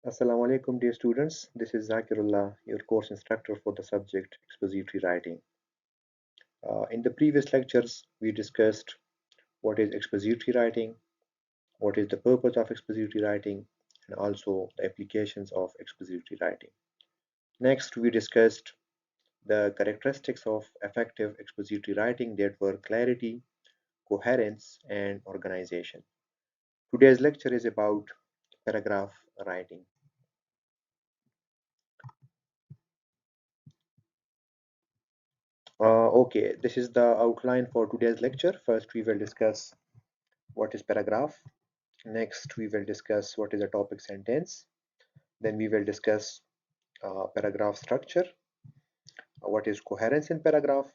Assalamu alaikum, dear students. This is Zakirullah, your course instructor for the subject expository writing. In the previous lectures, we discussed what is expository writing, what is the purpose of expository writing, and also the applications of expository writing. Next, we discussed the characteristics of effective expository writing that were clarity, coherence, and organization. Today's lecture is about paragraph writing. Okay, this is the outline for today's lecture. First, we will discuss what is paragraph. Next, we will discuss what is a topic sentence. Then we will discuss paragraph structure, what is coherence in paragraph,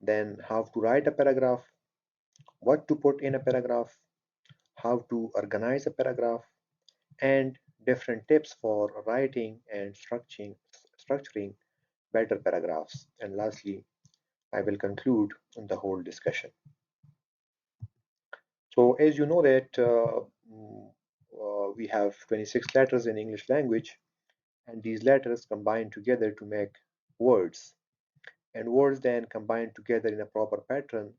then how to write a paragraph, what to put in a paragraph, how to organize a paragraph, and different tips for writing and structuring better paragraphs. And lastly, I will conclude the whole discussion. So as you know that we have 26 letters in English language, and these letters combine together to make words, and words then combine together in a proper pattern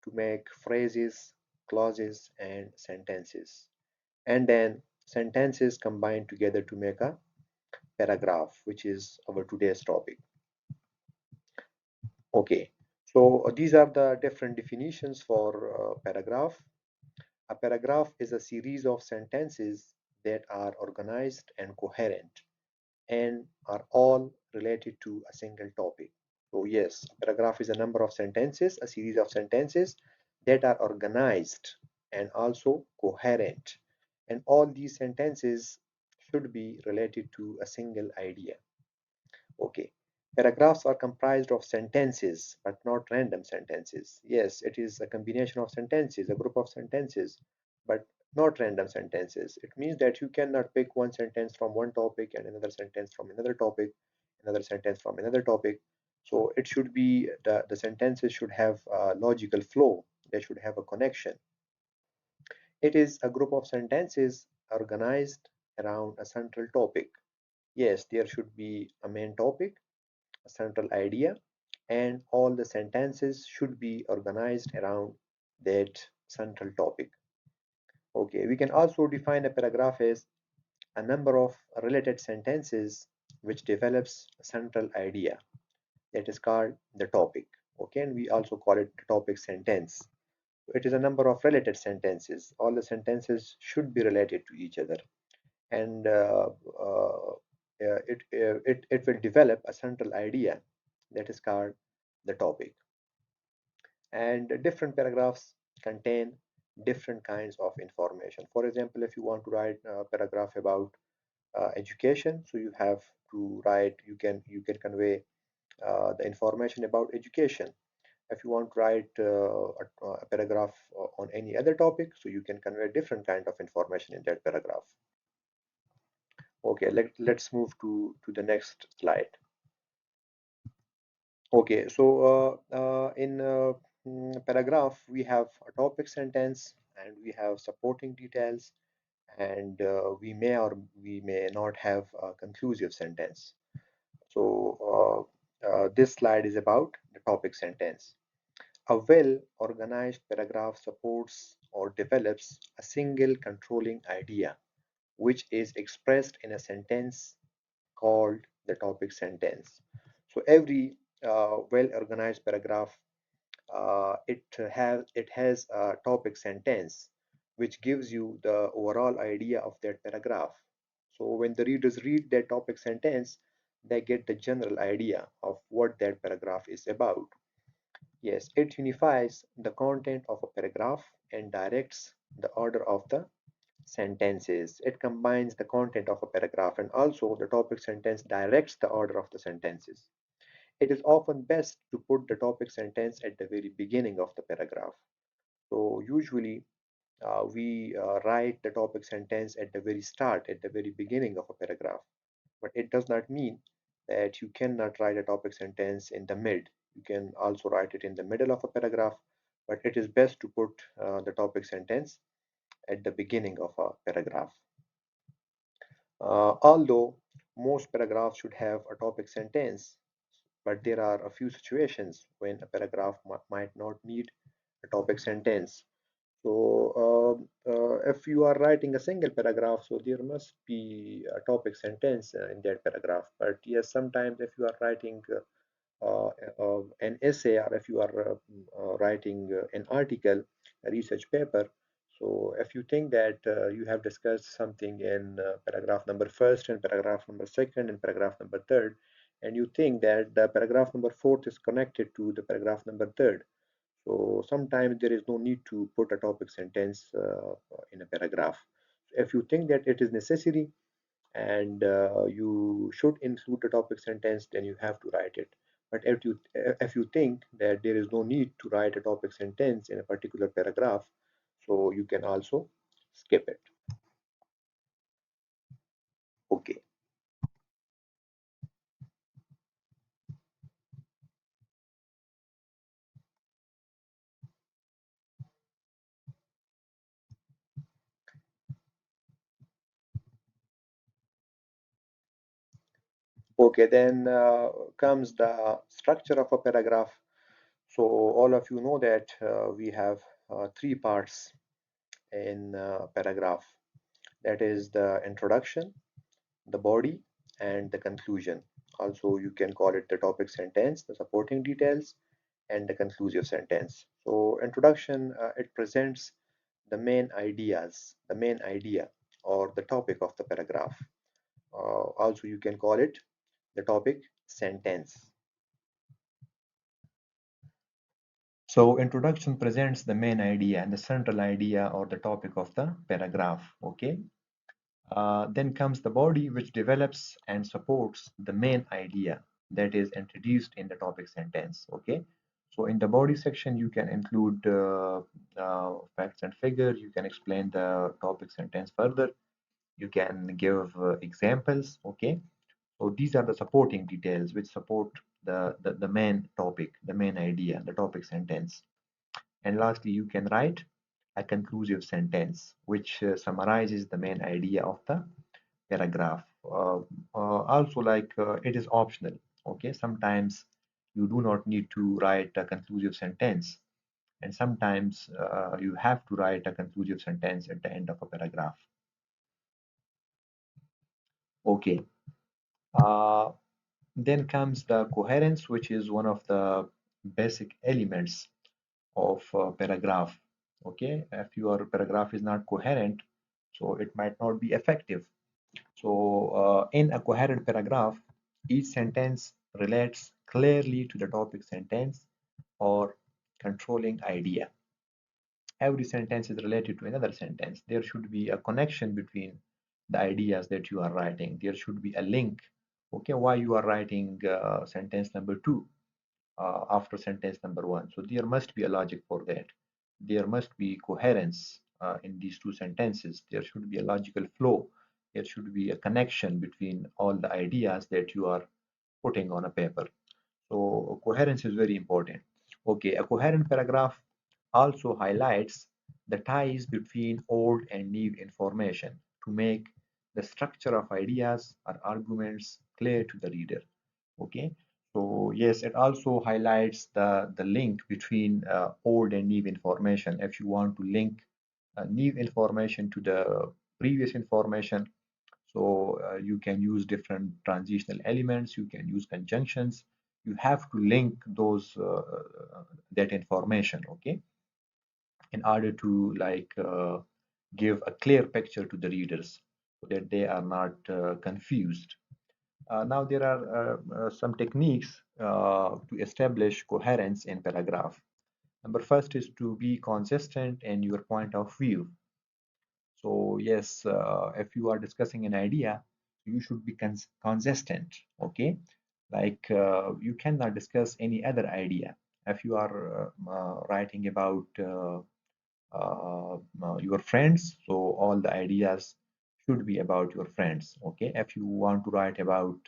to make phrases, clauses, and sentences, and then sentences combine together to make a paragraph, which is our today's topic. Okay, so these are the different definitions for paragraph. A paragraph is a series of sentences that are organized and coherent and are all related to a single topic. So yes, a paragraph is a number of sentences, a series of sentences that are organized and also coherent. And all these sentences should be related to a single idea. Okay. Paragraphs are comprised of sentences, but not random sentences. Yes, it is a combination of sentences, a group of sentences, but not random sentences. It means that you cannot pick one sentence from one topic and another sentence from another topic, another sentence from another topic. So it should be the sentences should have a logical flow. They should have a connection. It is a group of sentences organized around a central topic. Yes, there should be a main topic, a central idea, and all the sentences should be organized around that central topic. Okay, we can also define a paragraph as a number of related sentences which develops a central idea that is called the topic. Okay, and we also call it the topic sentence. It is a number of related sentences. All the sentences should be related to each other, and it will develop a central idea that is called the topic. And different paragraphs contain different kinds of information. For example, if you want to write a paragraph about education, so you have to write, you can convey the information about education. If you want to write a paragraph on any other topic, so you can convey different kind of information in that paragraph. Okay, let's move to the next slide. Okay, so in paragraph, we have a topic sentence and we have supporting details, and we may or we may not have a conclusive sentence. So this slide is about the topic sentence. A well-organized paragraph supports or develops a single controlling idea, which is expressed in a sentence called the topic sentence. So every well-organized paragraph, it has a topic sentence which gives you the overall idea of that paragraph. So when the readers read that topic sentence, they get the general idea of what that paragraph is about. Yes, it unifies the content of a paragraph and directs the order of the sentences. It combines the content of a paragraph, and also the topic sentence directs the order of the sentences. It is often best to put the topic sentence at the very beginning of the paragraph. So usually we write the topic sentence at the very start, at the very beginning of a paragraph. But it does not mean that you cannot write a topic sentence in the mid. You can also write it in the middle of a paragraph, but it is best to put the topic sentence at the beginning of a paragraph. Although most paragraphs should have a topic sentence, but there are a few situations when a paragraph might not need a topic sentence. So, if you are writing a single paragraph, so there must be a topic sentence in that paragraph. But yes, sometimes if you are writing an essay, or if you are writing an article, a research paper, so if you think that you have discussed something in paragraph number first and paragraph number second and paragraph number third, and you think that the paragraph number fourth is connected to the paragraph number third, so sometimes there is no need to put a topic sentence in a paragraph. If you think that it is necessary and you should include the topic sentence, then you have to write it. But if you think that there is no need to write a topic sentence in a particular paragraph, so you can also skip it. Okay. Okay, then comes the structure of a paragraph. So all of you know that we have three parts in paragraph. That is the introduction, the body, and the conclusion. Also, you can call it the topic sentence, the supporting details, and the conclusive sentence. So, introduction, it presents the main ideas, the main idea or the topic of the paragraph. Also, you can call it the topic sentence. So, introduction presents the main idea and the central idea or the topic of the paragraph. Okay. Then comes the body, which develops and supports the main idea that is introduced in the topic sentence. Okay, so in the body section, you can include facts and figures. You can explain the topic sentence further. You can give examples. Okay, so these are the supporting details which support the main topic, the main idea, the topic sentence. And lastly, you can write a conclusive sentence which summarizes the main idea of the paragraph. Also, like it is optional. Okay, sometimes you do not need to write a conclusive sentence, and sometimes you have to write a conclusive sentence at the end of a paragraph. Okay. Uh, then comes the coherence, which is one of the basic elements of a paragraph. Okay, if your paragraph is not coherent, so it might not be effective. So, in a coherent paragraph, each sentence relates clearly to the topic sentence or controlling idea. Every sentence is related to another sentence. There should be a connection between the ideas that you are writing. There should be a link. Okay, why you are writing sentence number two after sentence number one. So there must be a logic for that. There must be coherence in these two sentences. There should be a logical flow. There should be a connection between all the ideas that you are putting on a paper. So coherence is very important. Okay, a coherent paragraph also highlights the ties between old and new information to make the structure of ideas or arguments clear to the reader. Okay, so yes, it also highlights the link between old and new information. If you want to link new information to the previous information, so you can use different transitional elements, you can use conjunctions, you have to link those that information, okay, in order to like give a clear picture to the readers so that they are not confused. Now there are some techniques to establish coherence in paragraph. Number first is to be consistent in your point of view. So yes, if you are discussing an idea, you should be consistent. Okay, like you cannot discuss any other idea. If you are writing about your friends, so all the ideas should be about your friends. Okay, if you want to write about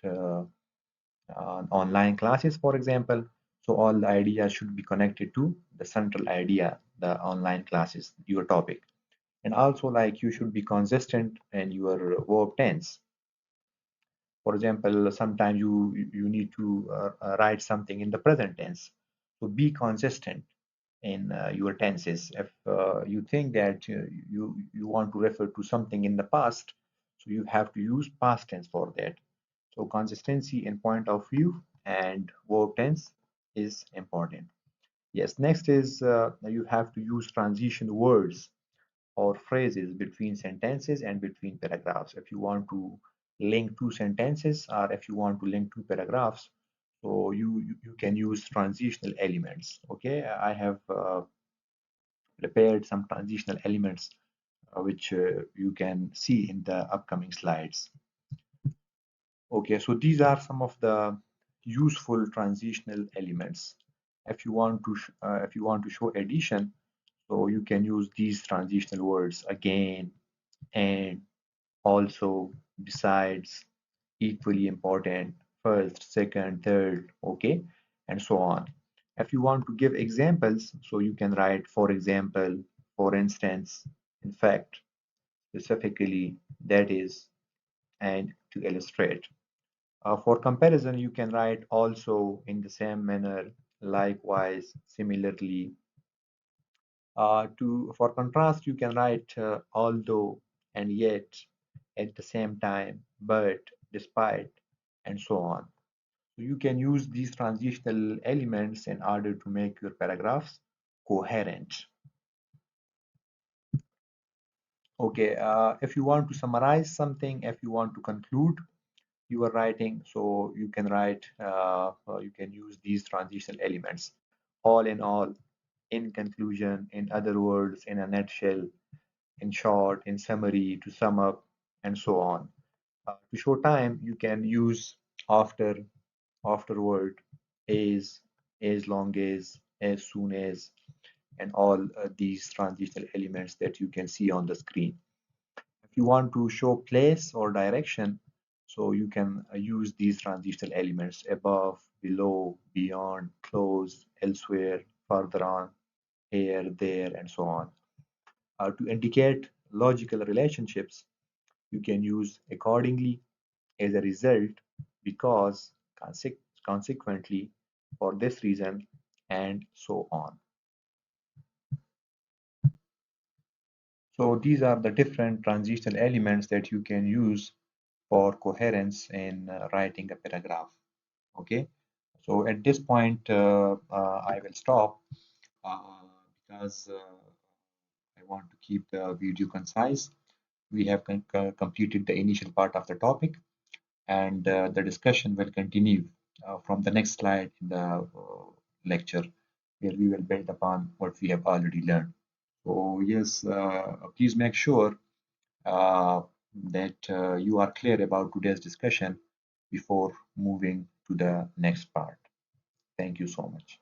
online classes, for example, so all the ideas should be connected to the central idea, the online classes, your topic. And also, like, you should be consistent in your verb tense. For example, sometimes you need to write something in the present tense. So be consistent in your tenses. If you think that you want to refer to something in the past, so you have to use past tense for that. So consistency in point of view and verb tense is important. Yes, next is you have to use transition words or phrases between sentences and between paragraphs. If you want to link two sentences or if you want to link two paragraphs, so you can use transitional elements. Okay, I have prepared some transitional elements which you can see in the upcoming slides. Okay, so these are some of the useful transitional elements. If you want to show addition, so you can use these transitional words again, and, also, besides, equally important, first, second, third, okay, and so on. If you want to give examples, so you can write, for example, for instance, in fact, specifically, that is, and to illustrate. For comparison, you can write also in the same manner, likewise, similarly. For contrast, you can write although and yet, at the same time, but, despite, and so on. So you can use these transitional elements in order to make your paragraphs coherent. Okay, if you want to summarize something, if you want to conclude your writing, so you can write, you can use these transitional elements. All in all, in conclusion, in other words, in a nutshell, in short, in summary, to sum up, and so on. To show time, you can use after, afterward, as long as soon as, and all these transitional elements that you can see on the screen. If you want to show place or direction, so you can use these transitional elements above, below, beyond, close, elsewhere, further on, here, there, and so on. To indicate logical relationships, you can use accordingly, as a result, because, consequently, for this reason, and so on. So these are the different transitional elements that you can use for coherence in writing a paragraph. Okay, so at this point, I will stop uh, because I want to keep the video concise. We have completed the initial part of the topic, and the discussion will continue from the next slide in the lecture, where we will build upon what we have already learned. So yes, please make sure that you are clear about today's discussion before moving to the next part. Thank you so much.